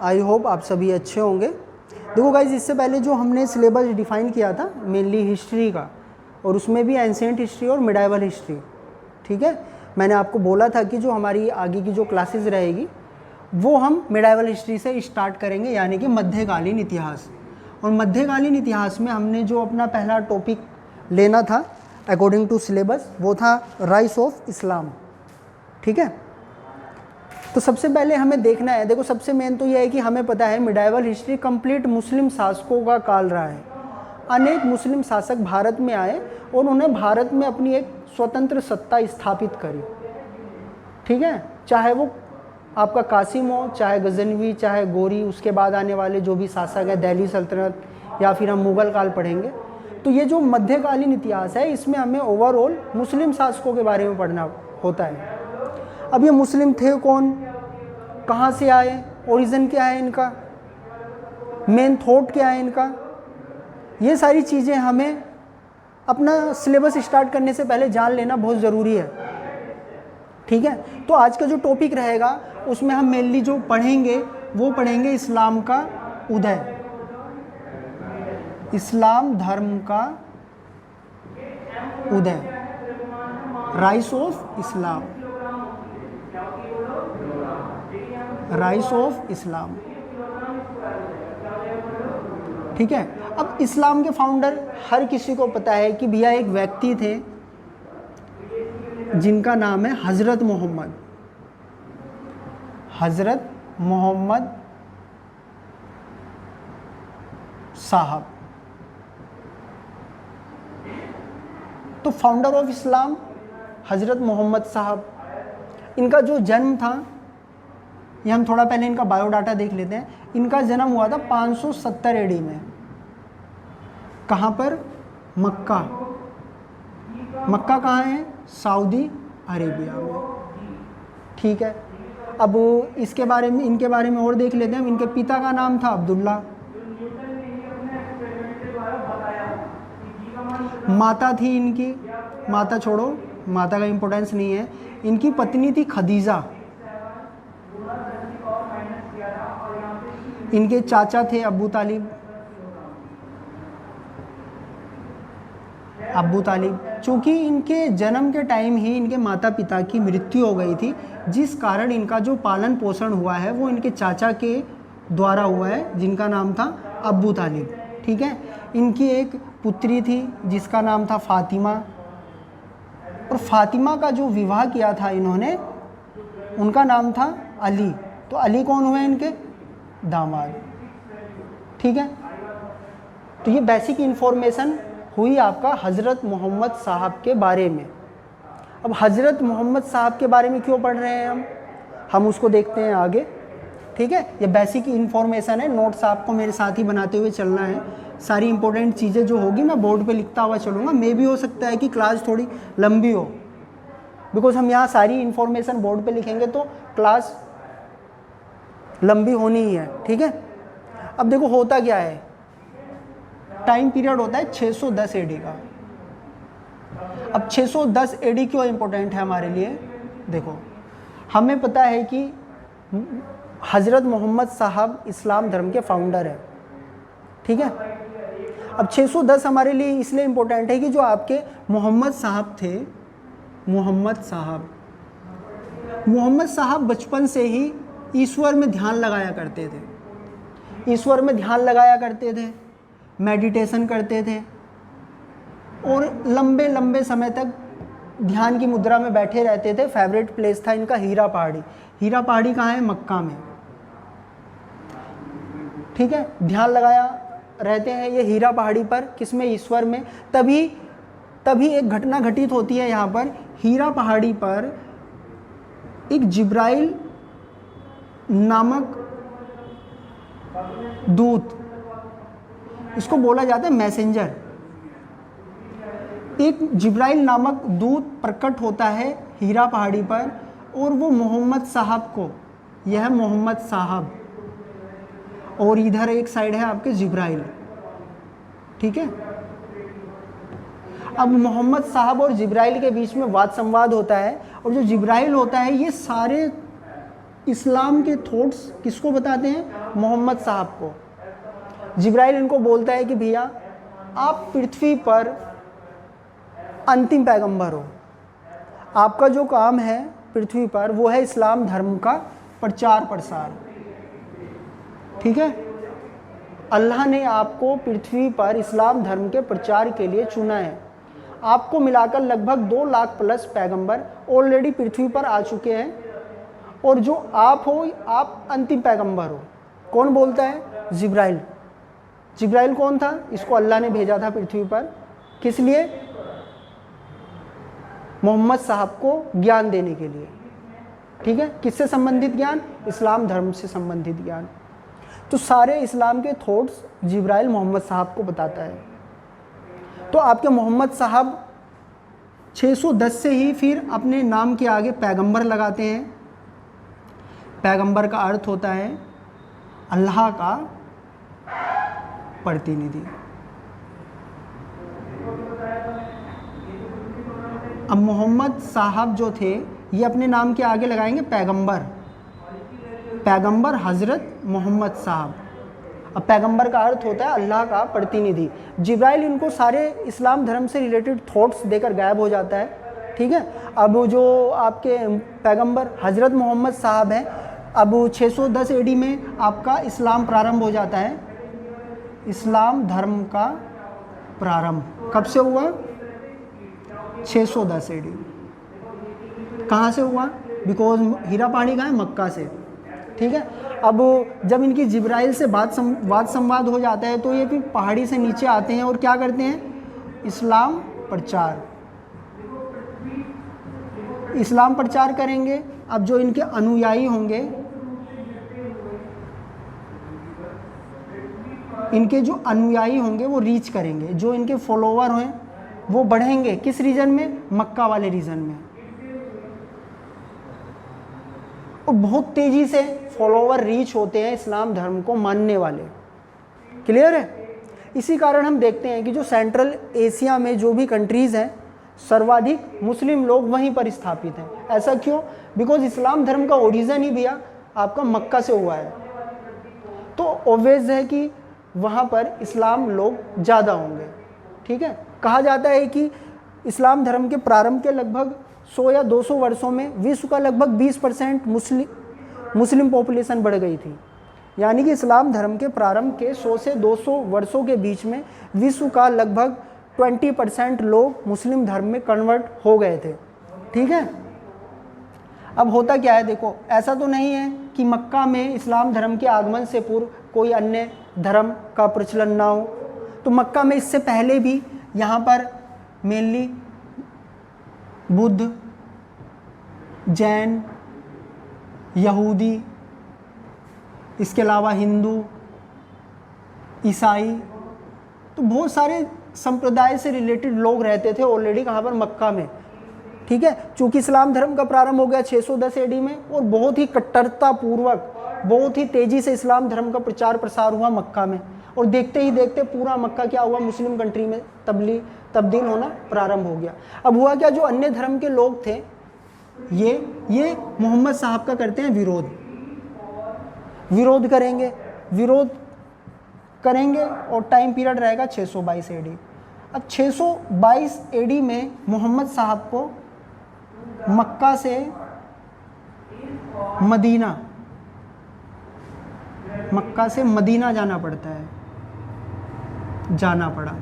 I hope आप सभी अच्छे होंगे। देखो गाइज, इससे पहले जो हमने सिलेबस डिफ़ाइन किया था मेनली हिस्ट्री का, और उसमें भी एंशिएंट हिस्ट्री और मिडाइवल हिस्ट्री, ठीक है। मैंने आपको बोला था कि जो हमारी आगे की जो क्लासेस रहेगी वो हम मिडाइवल हिस्ट्री से स्टार्ट करेंगे, यानी कि मध्यकालीन इतिहास। और मध्यकालीन इतिहास में हमने जो अपना पहला टॉपिक लेना था अकॉर्डिंग टू सिलेबस वो था राइज ऑफ इस्लाम, ठीक है। तो सबसे पहले हमें देखना है, देखो सबसे मेन तो यह है कि हमें पता है मिडाइवल हिस्ट्री कंप्लीट मुस्लिम शासकों का काल रहा है। अनेक मुस्लिम शासक भारत में आए और उन्होंने भारत में अपनी एक स्वतंत्र सत्ता स्थापित करी, ठीक है। चाहे वो आपका कासिम हो, चाहे गजनवी, चाहे गोरी, उसके बाद आने वाले जो भी शासक है, दिल्ली सल्तनत, या फिर हम मुग़ल काल पढ़ेंगे। तो ये जो मध्यकालीन इतिहास है इसमें हमें ओवरऑल मुस्लिम शासकों के बारे में पढ़ना होता है। अब ये मुस्लिम थे कौन, कहाँ से आए, ओरिजिन क्या है इनका, मेन थॉट क्या है इनका, ये सारी चीज़ें हमें अपना सिलेबस स्टार्ट करने से पहले जान लेना बहुत ज़रूरी है, ठीक है। तो आज का जो टॉपिक रहेगा उसमें हम मेनली जो पढ़ेंगे वो पढ़ेंगे इस्लाम का उदय, इस्लाम धर्म का उदय, rise of Islam, rise of Islam, ठीक है। अब इस्लाम के फाउंडर हर किसी को पता है कि भैया एक व्यक्ति थे जिनका नाम है हज़रत मोहम्मद, हज़रत मोहम्मद साहब। तो फाउंडर ऑफ इस्लाम हज़रत मोहम्मद साहब, इनका जो जन्म था, ये हम थोड़ा पहले इनका बायोडाटा देख लेते हैं। इनका जन्म हुआ था 570 एडी में। कहाँ पर? मक्का। मक्का कहाँ है? सऊदी अरेबिया में, ठीक है। अब इसके बारे में, इनके बारे में और देख लेते हैं। इनके पिता का नाम था अब्दुल्ला, माता थी इनकी, माता छोड़ो, माता का इम्पोर्टेंस नहीं है, इनकी पत्नी थी खदीजा। इनके चाचा थे अबू तालिब, अबू तालिब। चूँकि इनके जन्म के टाइम ही इनके माता पिता की मृत्यु हो गई थी, जिस कारण इनका जो पालन पोषण हुआ है वो इनके चाचा के द्वारा हुआ है, जिनका नाम था अबू तालिब, ठीक है। इनकी एक पुत्री थी जिसका नाम था फातिमा, और फातिमा का जो विवाह किया था इन्होंने, उनका नाम था अली। तो अली कौन हुए? इनके दामाद, ठीक है। तो ये बेसिक इन्फॉर्मेशन हुई आपका हज़रत मोहम्मद साहब के बारे में। अब हज़रत मोहम्मद साहब के बारे में क्यों पढ़ रहे हैं हम उसको देखते हैं आगे, ठीक है। ये बेसिक इन्फॉर्मेशन है, नोट्स आपको मेरे साथ ही बनाते हुए चलना है। सारी इंपॉर्टेंट चीज़ें जो होगी मैं बोर्ड पे लिखता हुआ चलूँगा। मे भी हो सकता है कि क्लास थोड़ी लंबी हो, बिकॉज हम यहाँ सारी इन्फॉर्मेशन बोर्ड पे लिखेंगे तो क्लास लंबी होनी ही है, ठीक है। अब देखो होता क्या है, टाइम पीरियड होता है 610 एडी का। अब 610 एडी क्यों इम्पोर्टेंट है हमारे लिए? देखो हमें पता है कि हज़रत मोहम्मद साहब इस्लाम धर्म के फाउंडर हैं, ठीक है। अब 610 हमारे लिए इसलिए इम्पोर्टेंट है कि जो आपके मोहम्मद साहब थे, मोहम्मद साहब बचपन से ही ईश्वर में ध्यान लगाया करते थे, ईश्वर में ध्यान लगाया करते थे, मेडिटेशन करते थे, और लंबे लंबे समय तक ध्यान की मुद्रा में बैठे रहते थे। फेवरेट प्लेस था इनका हीरा पहाड़ी। हीरा पहाड़ी कहाँ है? मक्का में, ठीक है। ध्यान लगाया रहते हैं ये हीरा पहाड़ी पर, किसमें? ईश्वर में। तभी एक घटना घटित होती है यहाँ पर। हीरा पहाड़ी पर एक जिब्राइल नामक दूत, इसको बोला जाता है मैसेंजर, एक जिब्राइल नामक दूत प्रकट होता है हीरा पहाड़ी पर, और वो मोहम्मद साहब को, यह मोहम्मद साहब, और इधर एक साइड है आपके जिब्राइल, ठीक है। अब मोहम्मद साहब और जिब्राइल के बीच में वाद संवाद होता है, और जो जिब्राइल होता है ये सारे इस्लाम के थॉट्स किसको बताते हैं? मोहम्मद साहब को। जिब्राइल इनको बोलता है कि भैया आप पृथ्वी पर अंतिम पैगंबर हो, आपका जो काम है पृथ्वी पर वो है इस्लाम धर्म का प्रचार प्रसार। ठीक है, अल्लाह ने आपको पृथ्वी पर इस्लाम धर्म के प्रचार के लिए चुना है। आपको मिलाकर लगभग 2 लाख प्लस पैगंबर ऑलरेडी पृथ्वी पर आ चुके हैं, और जो आप हो आप अंतिम पैगंबर हो। कौन बोलता है? जिब्राइल। जिब्राइल कौन था? इसको अल्लाह ने भेजा था पृथ्वी पर, किस लिए? मोहम्मद साहब को ज्ञान देने के लिए। ठीक है, किससे संबंधित ज्ञान? इस्लाम धर्म से संबंधित ज्ञान। तो सारे इस्लाम के थॉट्स जिब्राइल मोहम्मद साहब को बताता है। तो आपके मोहम्मद साहब 610 से ही फिर अपने नाम के आगे पैगंबर लगाते हैं। पैगंबर का अर्थ होता है अल्लाह का प्रतिनिधि। अब मोहम्मद साहब जो थे ये अपने नाम के आगे लगाएंगे पैगंबर, पैगंबर हज़रत मोहम्मद साहब। अब पैगंबर का अर्थ होता है अल्लाह का प्रतिनिधि। जिब्राइल इनको सारे इस्लाम धर्म से रिलेटेड थॉट्स देकर गायब हो जाता है। ठीक है, अब जो आपके पैगंबर हज़रत मोहम्मद साहब हैं, अब 610 एडी में आपका इस्लाम प्रारंभ हो जाता है। इस्लाम धर्म का प्रारंभ कब से हुआ? 610 एडी। कहाँ से हुआ? बिकॉज हीरा पानी कहाँ है? मक्का से। ठीक है, अब जब इनकी जिब्राइल से वाद संवाद हो जाता है तो ये फिर पहाड़ी से नीचे आते हैं और क्या करते हैं? इस्लाम प्रचार। इस्लाम प्रचार करेंगे। अब जो इनके अनुयायी होंगे, इनके जो अनुयायी होंगे वो रीच करेंगे, जो इनके फॉलोवर हैं वो बढ़ेंगे। किस रीजन में? मक्का वाले रीजन में। और बहुत तेजी से फॉलोवर रीच होते हैं इस्लाम धर्म को मानने वाले। क्लियर है? इसी कारण हम देखते हैं कि जो सेंट्रल एशिया में जो भी कंट्रीज़ हैं, सर्वाधिक मुस्लिम लोग वहीं पर स्थापित हैं। ऐसा क्यों? बिकॉज इस्लाम धर्म का ओरिजिन ही भैया आपका मक्का से हुआ है, तो ऑब्वियस है कि वहाँ पर इस्लाम लोग ज़्यादा होंगे। ठीक है, कहा जाता है कि इस्लाम धर्म के प्रारंभ के लगभग 100 या 200 वर्षों में विश्व का लगभग 20% मुस्लिम पॉपुलेशन बढ़ गई थी। यानी कि इस्लाम धर्म के प्रारंभ के 100 से 200 वर्षों के बीच में विश्व का लगभग 20% लोग मुस्लिम धर्म में कन्वर्ट हो गए थे। ठीक है, अब होता क्या है देखो, ऐसा तो नहीं है कि मक्का में इस्लाम धर्म के आगमन से पूर्व कोई अन्य धर्म का प्रचलन ना हो। तो मक्का में इससे पहले भी यहाँ पर मेनली बुद्ध, जैन, यहूदी, इसके अलावा हिंदू, ईसाई, तो बहुत सारे संप्रदाय से रिलेटेड लोग रहते थे ऑलरेडी कहाँ पर? मक्का में। ठीक है, चूँकि इस्लाम धर्म का प्रारंभ हो गया 610 एडी में और बहुत ही कट्टरता पूर्वक बहुत ही तेज़ी से इस्लाम धर्म का प्रचार प्रसार हुआ मक्का में, और देखते ही देखते पूरा मक्का क्या हुआ? मुस्लिम कंट्री में तब्दील होना प्रारंभ हो गया। अब हुआ क्या, जो अन्य धर्म के लोग थे ये मोहम्मद साहब का करते हैं विरोध करेंगे और टाइम पीरियड रहेगा 622 एडी। अब 622 एडी में मोहम्मद साहब को मक्का से मदीना जाना पड़ता है, जाना पड़ा।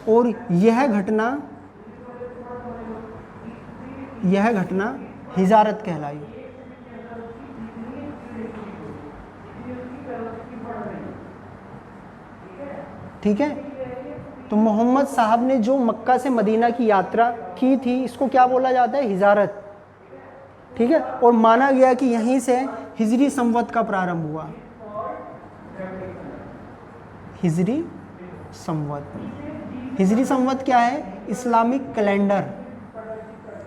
और यह घटना हिजारत कहलाई। ठीक है, तो मोहम्मद साहब ने जो मक्का से मदीना की यात्रा की थी, इसको क्या बोला जाता है? हिजारत। ठीक है, और माना गया कि यहीं से हिजरी संवत का प्रारंभ हुआ। हिजरी संवत क्या है? Islamic calendar.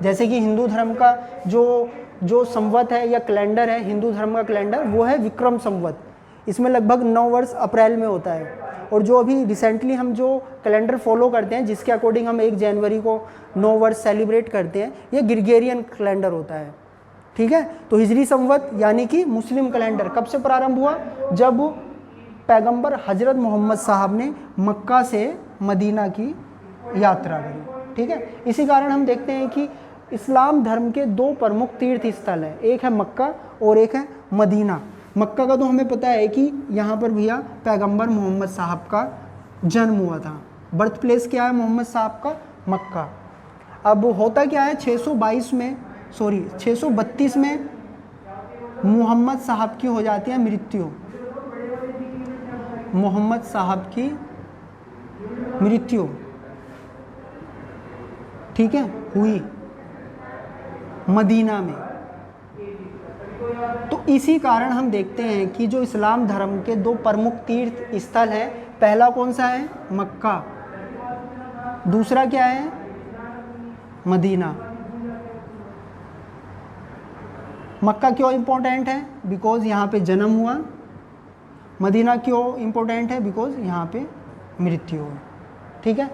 जैसे कि हिंदू धर्म का जो संवत है या कैलेंडर है, हिंदू धर्म का कैलेंडर वो है विक्रम संवत। इसमें लगभग 9 वर्ष अप्रैल में होता है, और जो अभी रिसेंटली हम जो कैलेंडर फॉलो करते हैं जिसके अकॉर्डिंग हम 1 जनवरी को नव वर्ष सेलिब्रेट करते हैं, ये ग्रिगोरियन कैलेंडर होता है। ठीक है, तो हिजरी संवत यानी कि मुस्लिम कैलेंडर कब से प्रारंभ हुआ? जब पैगंबर हजरत मोहम्मद साहब ने मक्का से मदीना की यात्रा करी। ठीक है, इसी कारण हम देखते हैं कि इस्लाम धर्म के 2 प्रमुख तीर्थ स्थल हैं, एक है मक्का और एक है मदीना। मक्का का तो हमें पता है कि यहाँ पर भैया पैगंबर मोहम्मद साहब का जन्म हुआ था। बर्थ प्लेस क्या है मोहम्मद साहब का? मक्का। अब होता क्या है 632 में मोहम्मद साहब की हो जाती है मृत्यु। मोहम्मद साहब की मृत्यु, ठीक है, हुई मदीना में। तो इसी कारण हम देखते हैं कि जो इस्लाम धर्म के 2 प्रमुख तीर्थ स्थल हैं, पहला कौन सा है? मक्का। दूसरा क्या है? मदीना। मक्का क्यों इम्पोर्टेंट है? बिकॉज यहाँ पे जन्म हुआ। मदीना क्यों इम्पोर्टेंट है? बिकॉज यहाँ पे मृत्यु हुई। ठीक है,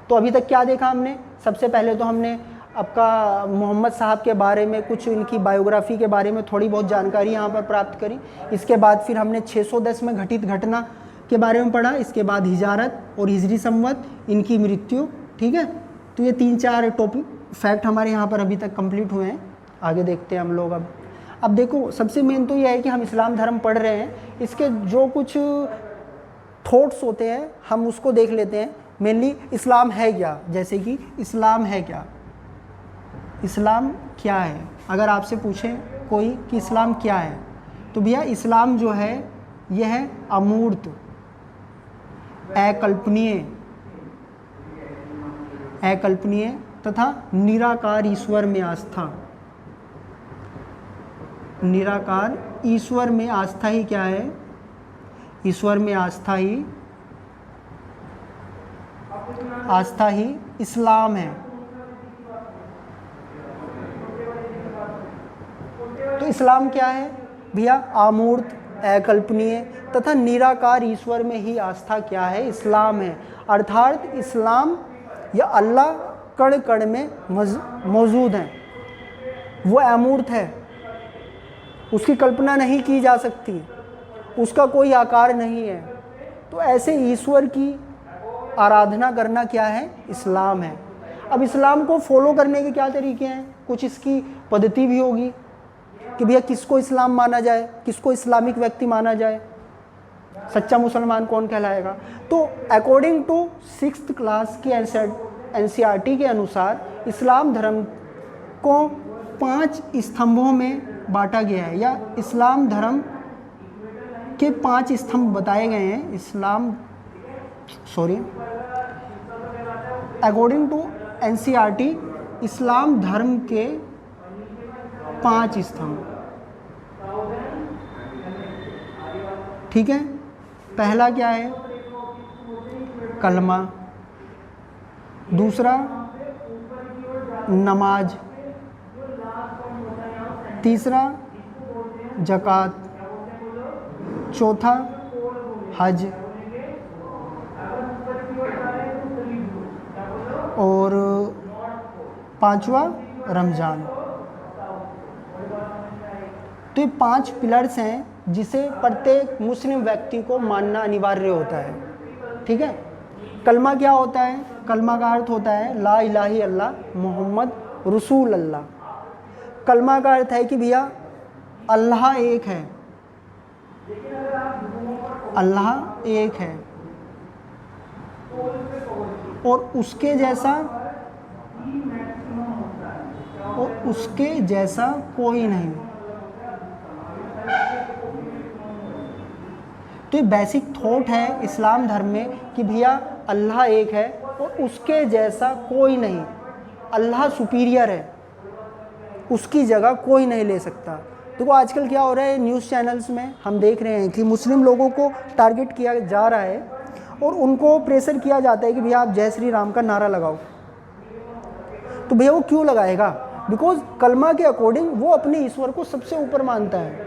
तो अभी तक क्या देखा हमने? सबसे पहले तो हमने आपका मोहम्मद साहब के बारे में, कुछ इनकी बायोग्राफी के बारे में थोड़ी बहुत जानकारी यहाँ पर प्राप्त करी। इसके बाद फिर हमने 610 में घटित घटना के बारे में पढ़ा। इसके बाद हिजारत और हिजरी संवत, इनकी मृत्यु। ठीक है, तो ये 3-4 टॉपिक फैक्ट हमारे यहाँ पर अभी तक कंप्लीट हुए हैं। आगे देखते हैं हम लोग। अब देखो, सबसे मेन तो ये है कि हम इस्लाम धर्म पढ़ रहे हैं, इसके जो कुछ थॉट्स होते हैं हम उसको देख लेते हैं। मेनली इस्लाम है क्या, जैसे कि इस्लाम है क्या, इस्लाम क्या है? अगर आपसे पूछे कोई कि इस्लाम क्या है, तो भैया इस्लाम जो है यह है अमूर्त, अकल्पनीय तथा निराकार ईश्वर में आस्था। निराकार ईश्वर में आस्था ही क्या है? ईश्वर में आस्था ही इस्लाम है। तो इस्लाम क्या है भैया? अमूर्त, अकल्पनीय तथा निराकार ईश्वर में ही आस्था क्या है? इस्लाम है। अर्थात इस्लाम या अल्लाह कण कण में मौजूद है, वो अमूर्त है, उसकी कल्पना नहीं की जा सकती, उसका कोई आकार नहीं है। तो ऐसे ईश्वर की आराधना करना क्या है? इस्लाम है। अब इस्लाम को फॉलो करने के क्या तरीके हैं? कुछ इसकी पद्धति भी होगी कि भैया किसको इस्लाम माना जाए, किसको इस्लामिक व्यक्ति माना जाए, सच्चा मुसलमान कौन कहलाएगा। तो अकॉर्डिंग टू 6th क्लास की NCERT के अनुसार इस्लाम धर्म को 5 स्तंभों में बांटा गया है, या इस्लाम धर्म के 5 स्तंभ बताए गए हैं। अकॉर्डिंग टू NCERT इस्लाम धर्म के 5 स्तंभ। ठीक है, पहला क्या है? कलमा। दूसरा नमाज। तीसरा ज़कात। चौथा हज। और 5वां रमज़ान। तो ये 5 पिलर्स हैं जिसे प्रत्येक मुस्लिम व्यक्ति को मानना अनिवार्य होता है। ठीक है, कलमा क्या होता है? कलमा का अर्थ होता है ला इलाहा इल्लल्लाह मोहम्मद रसूल अल्लाह। कलमा का अर्थ है कि भैया अल्लाह एक है, अल्लाह एक है और उसके जैसा कोई नहीं। तो ये बेसिक थॉट है इस्लाम धर्म में कि भैया अल्लाह एक है और उसके जैसा कोई नहीं, अल्लाह सुपीरियर है, उसकी जगह कोई नहीं ले सकता। देखो आजकल क्या हो रहा है, न्यूज़ चैनल्स में हम देख रहे हैं कि मुस्लिम लोगों को टारगेट किया जा रहा है और उनको प्रेशर किया जाता है कि भैया आप जय श्री राम का नारा लगाओ। तो भैया वो क्यों लगाएगा? बिकॉज कलमा के अकॉर्डिंग वो अपने ईश्वर को सबसे ऊपर मानता है।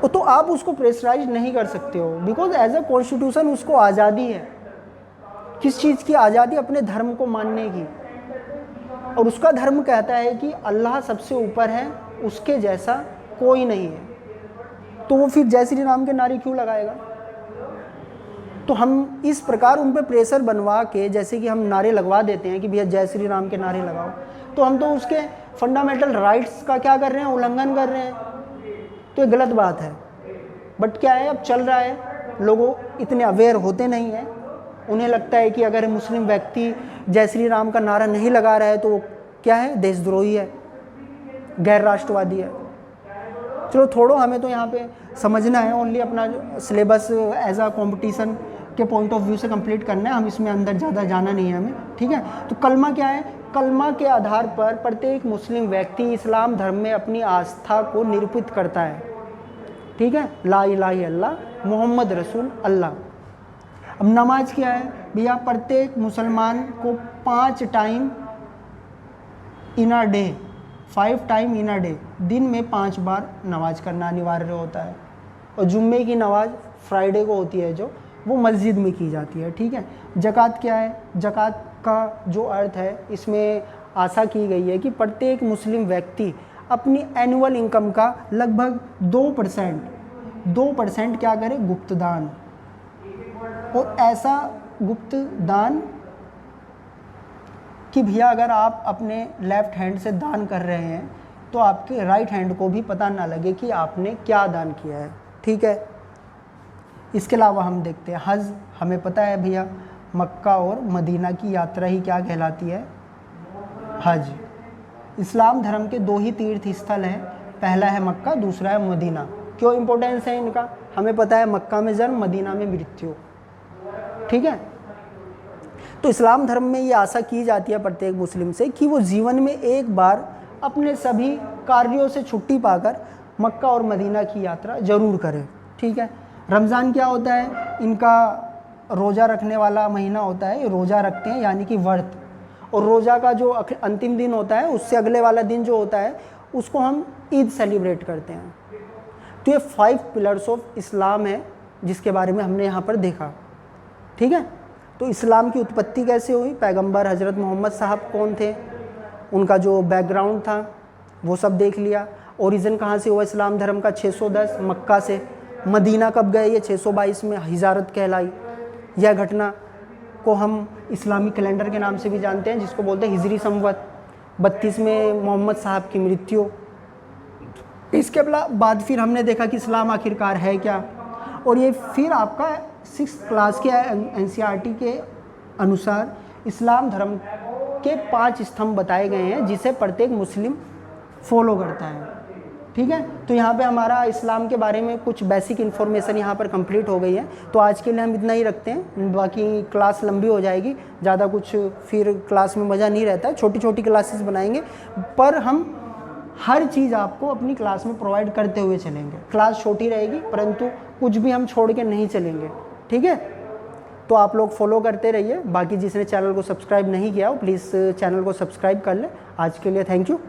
तो आप उसको प्रेशराइज नहीं कर सकते हो, बिकॉज एज अ कॉन्स्टिट्यूशन उसको आज़ादी है। किस चीज़ की आज़ादी? अपने धर्म को मानने की। और उसका धर्म कहता है कि अल्लाह सबसे ऊपर है, उसके जैसा कोई नहीं है। तो वो फिर जय श्री राम के नारे क्यों लगाएगा? तो हम इस प्रकार उन पर प्रेशर बनवा के, जैसे कि हम नारे लगवा देते हैं कि भैया जय श्री राम के नारे लगाओ, तो हम तो उसके फंडामेंटल राइट्स का क्या कर रहे हैं? उल्लंघन कर रहे हैं। तो ये गलत बात है। बट क्या है, अब चल रहा है, लोग इतने अवेयर होते नहीं हैं। उन्हें लगता है कि अगर मुस्लिम व्यक्ति जय श्री राम का नारा नहीं लगा रहा है तो वो क्या है? देशद्रोही है, गैर राष्ट्रवादी है। चलो थोड़ा हमें तो यहाँ पे समझना है, ओनली अपना सिलेबस एज अ कंपटीशन के पॉइंट ऑफ व्यू से कंप्लीट करना है, हम इसमें अंदर ज़्यादा जाना नहीं है हमें, ठीक है। तो कलमा क्या है? कलमा के आधार पर प्रत्येक मुस्लिम व्यक्ति इस्लाम धर्म में अपनी आस्था को निरूपित करता है, ठीक है। ला इलाहा इल्लल्लाह मोहम्मद रसूल अल्लाह। अब नमाज क्या है भैया? प्रत्येक मुसलमान को 5 time in a day, 5 time in a day, दिन में 5 बार नमाज करना अनिवार्य होता है। और जुम्मे की नमाज फ्राइडे को होती है, जो वो मस्जिद में की जाती है, ठीक है। ज़कात क्या है? ज़कात का जो अर्थ है, इसमें आशा की गई है कि प्रत्येक मुस्लिम व्यक्ति अपनी एनुअल इनकम का लगभग 2% क्या करे? गुप्त दान। और ऐसा गुप्त दान कि भैया अगर आप अपने लेफ्ट हैंड से दान कर रहे हैं तो आपके राइट हैंड को भी पता ना लगे कि आपने क्या दान किया है, ठीक है। इसके अलावा हम देखते हैं हज। हमें पता है भैया मक्का और मदीना की यात्रा ही क्या कहलाती है? हज। इस्लाम धर्म के 2 ही तीर्थ स्थल हैं, पहला है मक्का, दूसरा है मदीना। क्यों इम्पोर्टेंस है इनका? हमें पता है मक्का में जन्म, मदीना में मृत्यु, ठीक है। तो इस्लाम धर्म में ये आशा की जाती है प्रत्येक मुस्लिम से कि वो जीवन में एक बार अपने सभी कार्यों से छुट्टी पाकर मक्का और मदीना की यात्रा जरूर करें, ठीक है। रमज़ान क्या होता है? इनका रोज़ा रखने वाला महीना होता है, रोज़ा रखते हैं यानी कि व्रत। और रोज़ा का जो अंतिम दिन होता है, उससे अगले वाला दिन जो होता है, उसको हम ईद सेलिब्रेट करते हैं। तो ये 5 पिलर्स ऑफ इस्लाम है जिसके बारे में हमने यहाँ पर देखा, ठीक है। तो इस्लाम की उत्पत्ति कैसे हुई? पैगंबर हज़रत मोहम्मद साहब कौन थे, उनका जो बैकग्राउंड था वो सब देख लिया। ओरिजिन कहाँ से हुआ इस्लाम धर्म का? 610 मक्का से। मदीना कब गए? ये 622 में हिजारत कहलाई। यह घटना को हम इस्लामी कैलेंडर के नाम से भी जानते हैं, जिसको बोलते हैं हिजरी संवत। 32 में मोहम्मद साहब की मृत्यु। इसके बाद फिर हमने देखा कि इस्लाम आखिरकार है क्या। और ये फिर आपका 6th क्लास के NCERT के अनुसार इस्लाम धर्म के 5 स्तंभ बताए गए हैं जिसे प्रत्येक मुस्लिम फॉलो करता है, ठीक है। तो यहाँ पे हमारा इस्लाम के बारे में कुछ बेसिक इन्फॉर्मेशन यहाँ पर कंप्लीट हो गई है। तो आज के लिए हम इतना ही रखते हैं, बाकी क्लास लंबी हो जाएगी, ज़्यादा कुछ फिर क्लास में मज़ा नहीं रहता है। छोटी छोटी क्लासेस बनाएंगे, पर हम हर चीज़ आपको अपनी क्लास में प्रोवाइड करते हुए चलेंगे। क्लास छोटी रहेगी परंतु कुछ भी हम छोड़ के नहीं चलेंगे, ठीक है। तो आप लोग फॉलो करते रहिए। बाकी जिसने चैनल को सब्सक्राइब नहीं किया हो प्लीज़ चैनल को सब्सक्राइब कर ले। आज के लिए थैंक यू।